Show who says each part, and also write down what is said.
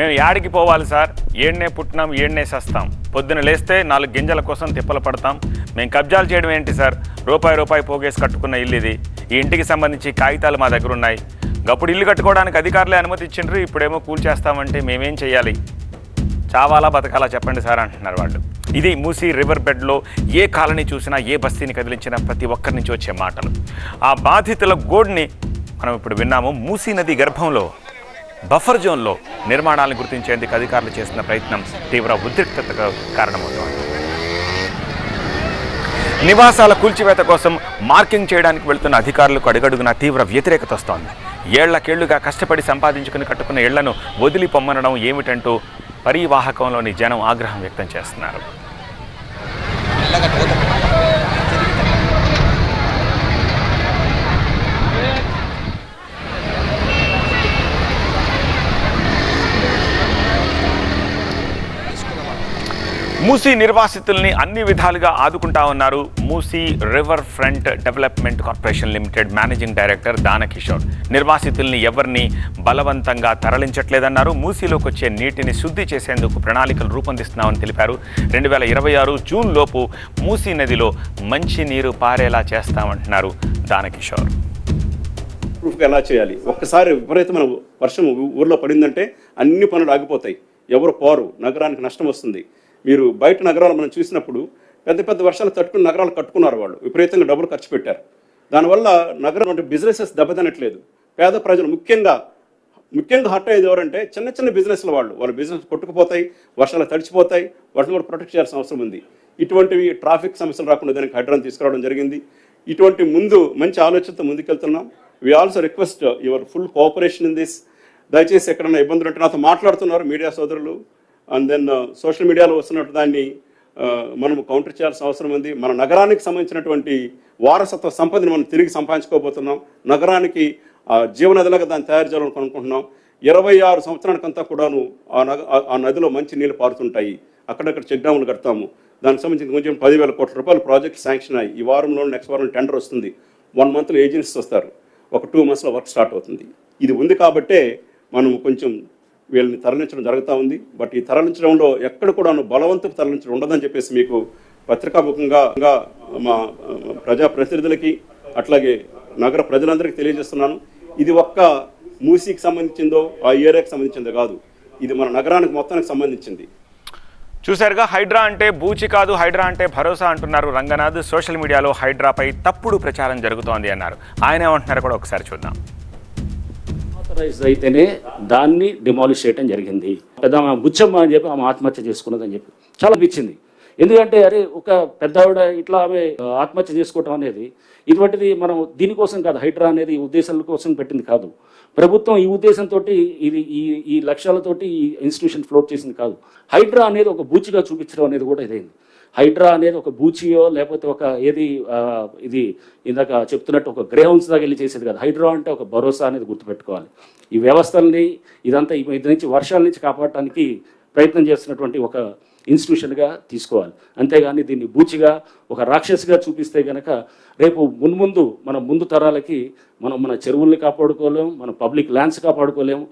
Speaker 1: మేము యాడికి పోవాలి సార్, ఏడ్నే పుట్టినాం ఏడ్నే సస్తాం, పొద్దున లేస్తే 4 గింజల కోసం తిప్పలు పడతాం, మేము కబ్జాలు చేయడం ఏంటి సార్, రూపాయి పోగేసి కట్టుకున్న ఇల్లు ఇది, ఈ ఇంటికి సంబంధించి కాగితాలు మా దగ్గర ఉన్నాయి, గప్పుడు ఇల్లు కట్టుకోవడానికి అధికారులే అనుమతి ఇచ్చిండ్రు, ఇప్పుడేమో కూల్చేస్తామంటే మేమేం చేయాలి, చావాలా బతకాలా చెప్పండి సార్ అంటున్నారు వాళ్ళు. ఇది మూసీ రివర్ బెడ్లో ఏ కాలనీ చూసినా ఏ బస్తీని కదిలించినా ప్రతి ఒక్కరి నుంచి వచ్చే మాటలు. ఆ బాధితుల గోడ్ని మనం ఇప్పుడు విన్నాము. మూసీ నది గర్భంలో బఫర్ జోన్లో నిర్మాణాలను గుర్తించేందుకు అధికారులు చేస్తున్న ప్రయత్నం తీవ్ర ఉద్రిక్తతకు కారణమవుతోంది. నివాసాల కూల్చివేత కోసం మార్కింగ్ చేయడానికి వెళ్తున్న అధికారులకు అడుగడుగునా తీవ్ర వ్యతిరేకత వస్తోంది. ఏళ్లకేళ్లుగా కష్టపడి సంపాదించుకుని కట్టుకున్న ఇళ్లను వదిలి పొమ్మనడం ఏమిటంటూ పరివాహకంలోని జనం ఆగ్రహం వ్యక్తం చేస్తున్నారు. మూసీ నిర్వాసితుల్ని అన్ని విధాలుగా ఆదుకుంటా ఉన్నారు Musi river front development corporation limited managing director Danakishore. నిర్వాసితుల్ని ఎవరిని బలవంతంగా తరలించట్లేదన్నారు. మూసీలోకి వచ్చే నీటిని శుద్ధి చేసేందుకు ప్రణాళికలు రూపొందిస్తున్నామని తెలిపారు. 2026 జూన్ లోపు మూసీ నదిలో మంచి నీరు పారేలా చేస్తామంటున్నారు దానకిషోర్.
Speaker 2: ప్రూఫ్గా ఎలా చేయాలి, ఒక్కసారి విపరీతమైన వర్షం ఊర్లో పడిందంటే అన్ని పనులు ఆగిపోతాయి, ఎవరు పోరు, నగరానికి నష్టం వస్తుంది. మీరు బయట నగరాలు మనం చూసినప్పుడు పెద్ద పెద్ద వర్షాలు తట్టుకుని నగరాలు కట్టుకున్నారు, వాళ్ళు విపరీతంగా డబ్బులు ఖర్చు పెట్టారు. దానివల్ల నగరం బిజినెసెస్ దెబ్బతినట్లేదు. పేద ప్రజలు ముఖ్యంగా హర్ట్ అయ్యేది ఎవరంటే చిన్న చిన్న బిజినెస్ల వాళ్ళ బిజినెస్ కొట్టుకుపోతాయి, వర్షాలు తడిచిపోతాయి, వాటిని కూడా ప్రొటెక్ట్ చేయాల్సిన అవసరం ఉంది. ఇటువంటివి ట్రాఫిక్ సమస్యలు రాకుండా దానికి హైడ్రాన్ తీసుకురావడం జరిగింది. ఇటువంటి మంచి ఆలోచనతో ముందుకెళ్తున్నాం. We also request your full cooperation in this. దయచేసి ఎక్కడైనా ఇబ్బందులు ఉంటే నాతో మాట్లాడుతున్నారు మీడియా సోదరులు, అండ్ దెన్ సోషల్ మీడియాలో వస్తున్నట్టు దాన్ని మనం కౌంటర్ చేయాల్సిన అవసరం ఉంది. మన నగరానికి సంబంధించినటువంటి వారసత్వ సంపదని మనం తిరిగి సంపాదించుకోబోతున్నాం. నగరానికి జీవనదిలాగా దాన్ని తయారు చేయాలని అనుకుంటున్నాం. 26 సంవత్సరానికంతా కూడాను ఆ నదిలో మంచి నీళ్ళు పారుతుంటాయి. అక్కడక్కడ చెక్ డ్యాములు కడతాము. దానికి సంబంధించి కొంచెం 10,000 కోట్ల రూపాయలు ప్రాజెక్ట్ శాంక్షన్ అయ్యి ఈ వారంలో నెక్స్ట్ వారం టెండర్ వస్తుంది. 1 మంత్లో ఏజెన్సీస్ వస్తారు, ఒక 2 మంత్స్లో వర్క్ స్టార్ట్ అవుతుంది. ఇది ఉంది కాబట్టే మనం కొంచెం వీళ్ళని తరలించడం జరుగుతూ ఉంది. బట్ ఈ తరలించడంలో ఎక్కడ కూడా బలవంతపు తరలించడం ఉండదని చెప్పేసి మీకు పత్రికాముఖంగా మా ప్రజాప్రతినిధులకి అట్లాగే నగర ప్రజలందరికీ తెలియజేస్తున్నాను. ఇది ఒక్క మూసీకి సంబంధించిందో ఆ ఏరియాకి సంబంధించిందో కాదు, ఇది మన నగరానికి మొత్తానికి సంబంధించింది.
Speaker 1: చూశారుగా, హైడ్రా అంటే బూచి కాదు, హైడ్రా అంటే భరోసా అంటున్నారు రంగనాథ్. సోషల్ మీడియాలో హైడ్రాపై తప్పుడు ప్రచారం జరుగుతోంది అన్నారు. ఆయన ఏమంటున్నారో కూడా ఒకసారి చూద్దాం.
Speaker 3: అయితేనే దాన్ని డిమాలిష్ చేయడం జరిగింది. పెద్ద బుచ్చమ్మ అని చెప్పి ఆమె ఆత్మహత్య చేసుకున్నదని చెప్పి చాలా అనిపించింది. ఎందుకంటే అరే ఒక పెద్ద ఆవిడ ఇట్లా ఆమె ఆత్మహత్య చేసుకోవటం అనేది ఇటువంటిది మనం దీనికోసం కాదు, హైడ్రా అనేది ఉద్దేశాల కోసం పెట్టింది కాదు. ప్రభుత్వం ఈ ఉద్దేశంతో ఇది ఈ లక్ష్యాలతోటి ఈ ఇన్స్టిట్యూషన్ ఫ్లోట్ చేసింది కాదు. హైడ్రా అనేది ఒక బూచిగా చూపించడం అనేది కూడా ఇదైంది. హైడ్రా అనేది ఒక బూచియో లేకపోతే ఒక ఇది ఇందాక చెప్తున్నట్టు ఒక గ్రేహౌన్స్ దాకా వెళ్ళి చేసేది కాదు. హైడ్రా అంటే ఒక భరోసా అనేది గుర్తుపెట్టుకోవాలి. ఈ వ్యవస్థల్ని ఇదంతా ఇది నుంచి వర్షాల నుంచి కాపాడటానికి ప్రయత్నం చేస్తున్నటువంటి ఒక ఇన్స్టిట్యూషన్గా తీసుకోవాలి. అంతేగాని దీన్ని బూచిగా ఒక రాక్షసిగా చూపిస్తే కనుక రేపు ముందు తరాలకి మన చెరువుల్ని కాపాడుకోలేము, మన పబ్లిక్ ల్యాండ్స్ కాపాడుకోలేము.